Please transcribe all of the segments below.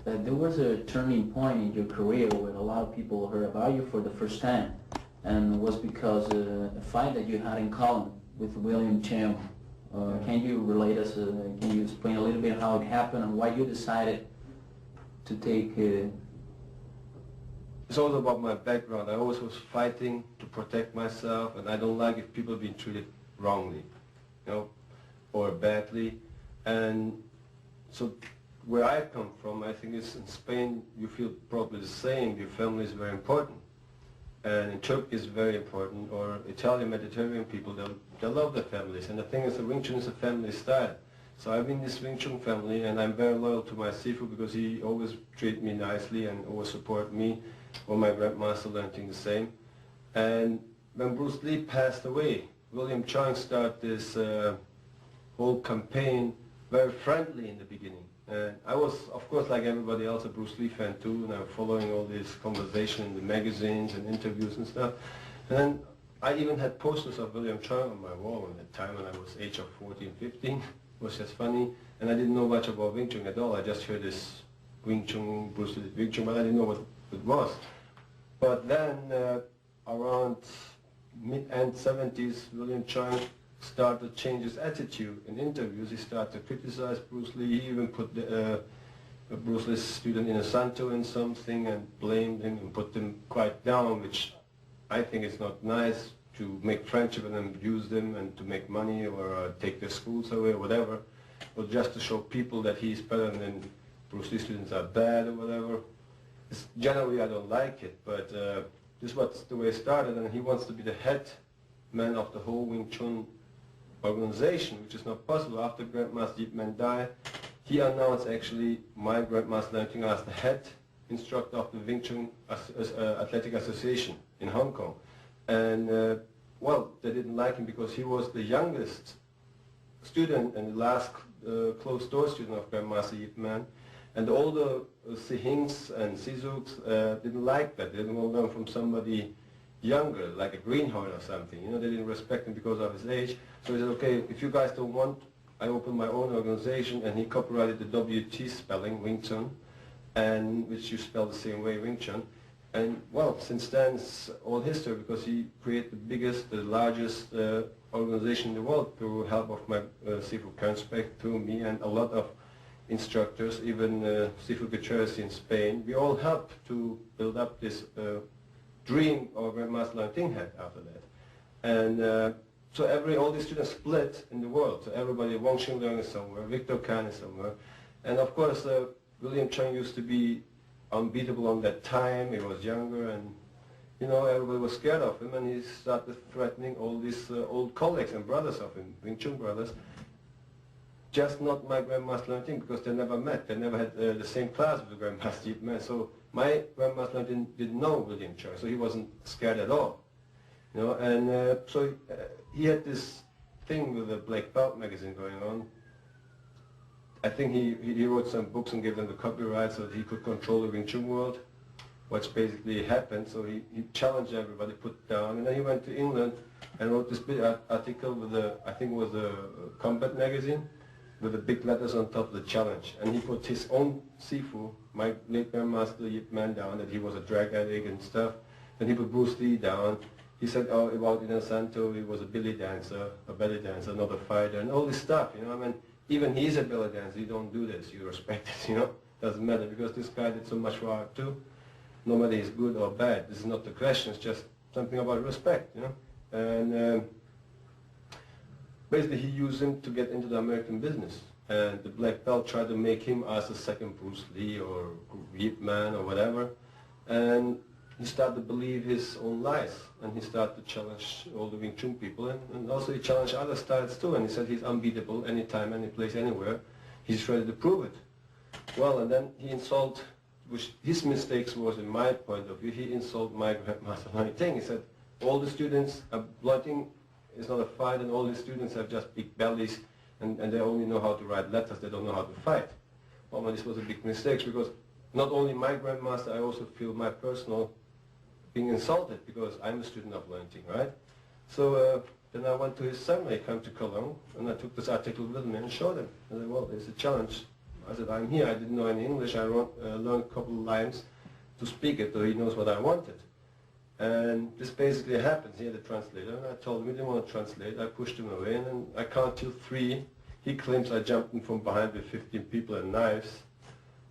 that there was a turning point in your career where a lot of people heard about you for the first time, and was because a fight that you had in Colin with William Cheung. Can you relate us, can you explain a little bit how it happened and why you decided to take... It's all about my background. I always was fighting to protect myself, and I don't like if people are being treated wrongly, you know, or badly. And so where I come from, I think it's in Spain, you feel probably the same. Your family is very important. And in Turkey it's very important, or Italian, Mediterranean people, they love their families. And the thing is, the Wing Chun is a family style. So I'm in this Wing Chun family, and I'm very loyal to my Sifu because he always treated me nicely and always supported me, or my Grandmaster learning the same. And when Bruce Lee passed away, William Cheung started this whole campaign, very friendly in the beginning. And I was, of course, like everybody else, a Bruce Lee fan too, and I'm following all this conversation in the magazines and interviews and stuff. And then I even had posters of William Cheung on my wall at the time when I was age of 14, 15. It was just funny, and I didn't know much about Wing Chun at all. I just heard this Wing Chun, Bruce Lee Wing Chun, but I didn't know what it was. But then around mid-end 70s, William Cheung started to change his attitude in interviews. He started to criticize Bruce Lee. He even put Bruce Lee's student Innocento in something and blamed him and put him quite down, which I think is not nice, to make friendship and then use them and to make money or take their schools away or whatever, or just to show people that he's better than Bruce Lee students are bad or whatever. Generally I don't like it, but this was the way it started, and he wants to be the head man of the whole Wing Chun organization, which is not possible. After Grandmaster Yip Man died, he announced actually my Grandmaster Leung as the head instructor of the Wing Chun Athletic Association in Hong Kong. And well, they didn't like him because he was the youngest student and the last closed-door student of Grandmaster Yip Man. And all the Sihings and Sizuks didn't like that. They didn't want to learn from somebody younger, like a greenhorn or something. You know, they didn't respect him because of his age. So he said, okay, if you guys don't want, I opened my own organization, and he copyrighted the WT spelling, Wing Chun, and which you spell the same way, Wing Chun. And well, since then it's all history, because he created the biggest, the largest organization in the world through help of my Sifu Kernspek, through me, and a lot of instructors, even Sifu Gutierrez in Spain. We all helped to build up this dream our Grandmaster Leung Ting had after that. And so all these students split in the world. So everybody, Wang Xing Leung is somewhere, Victor Khan is somewhere. And of course, William Cheung used to be unbeatable on that time. He was younger, and you know, everybody was scared of him, and he started threatening all these old colleagues and brothers of him, Wing Chun brothers. Just not my Grandmaster Leung Ting, because they never met. They never had the same class with the Grandmaster Yip Man. So my Grandmaster Leung Ting didn't know William Cheung, so he wasn't scared at all. You know, and so he had this thing with the Black Belt magazine going on. I think he wrote some books and gave them the copyright so that he could control the Wing Chun world, which basically happened. So he challenged everybody, put down, and then he went to England and wrote this big article with I think it was a Combat magazine, with the big letters on top of the challenge. And he put his own Sifu, my late Grandmaster Yip Man, down, that he was a drug addict and stuff. Then he put Bruce Lee down. He said, oh, about Innocento, he was a belly dancer, not a fighter, and all this stuff, you know. I mean, even he's a belly dancer, you don't do this, you respect it, you know. Doesn't matter, because this guy did so much for art too. Nobody is good or bad. This is not the question, it's just something about respect, you know. And basically he used him to get into the American business. And the Black Belt tried to make him as a second Bruce Lee or Yip Man or whatever. And he started to believe his own lies, and he started to challenge all the Wing Chun people, and also he challenged other styles too, and he said he's unbeatable anytime, any place, anywhere. He's ready to prove it. Well, and then he insulted, which his mistakes was, in my point of view, he insulted my Grandmaster Leung Ting. He said all the students are blooding, it's not a fight, and all the students have just big bellies, and they only know how to write letters, they don't know how to fight. Well, this was a big mistake, because not only my Grandmaster, I also feel my personal being insulted, because I'm a student of Leung Ting, right? So then I went to his seminar, he came to Cologne, and I took this article with me and showed him. I said, well, it's a challenge. I said, I'm here, I didn't know any English, I learned a couple of lines to speak it, so he knows what I wanted. And this basically happened. He had a translator, and I told him he didn't want to translate. I pushed him away, and then I count till 3. He claims I jumped in from behind with 15 people and knives.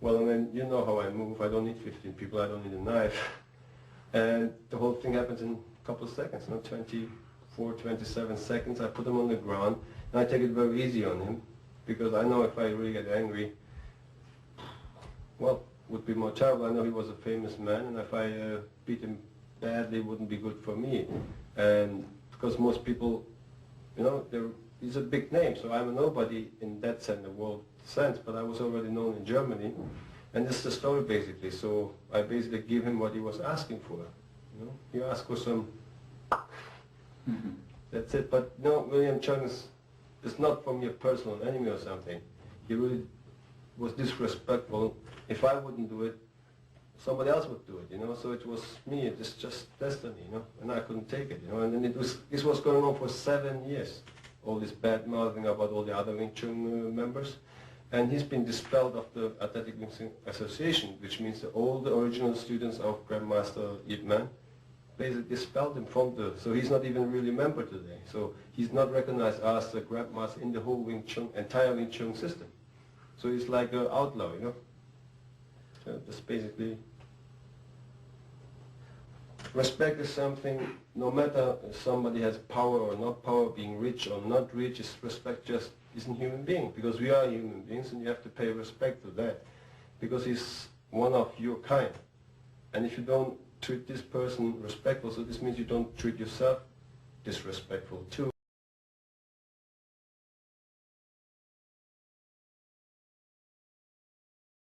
Well, I mean, you know how I move. I don't need 15 people. I don't need a knife. And the whole thing happens in a couple of seconds, 24, 27 seconds. I put him on the ground, and I take it very easy on him, because I know if I really get angry, well, it would be more terrible. I know he was a famous man, and if I beat him badly, it wouldn't be good for me. And because most people, you know, he's a big name, so I'm a nobody in that sense, the world sense, but I was already known in Germany. And this is the story basically. So I basically give him what he was asking for. You know, he asked for some. That's it. But no, William Cheung is not from your personal enemy or something. He really was disrespectful. If I wouldn't do it, somebody else would do it, you know. So it was me. It's just destiny, you know. And I couldn't take it, you know. And then this was going on for 7 years. All this bad mouthing about all the other Wing Chun members. And he's been dispelled of the Athletic Wing Chun Association, which means that all the original students of Grandmaster Yip Man basically dispelled him from so he's not even really a member today. So he's not recognized as a Grandmaster in the whole Wing Chun, entire Wing Chun system. So he's like an outlaw, you know. So that's basically, respect is something, no matter if somebody has power or not power, being rich or not rich, respect just isn't human being, because we are human beings and you have to pay respect to that, because he's one of your kind. And if you don't treat this person respectful, so this means you don't treat yourself disrespectful too.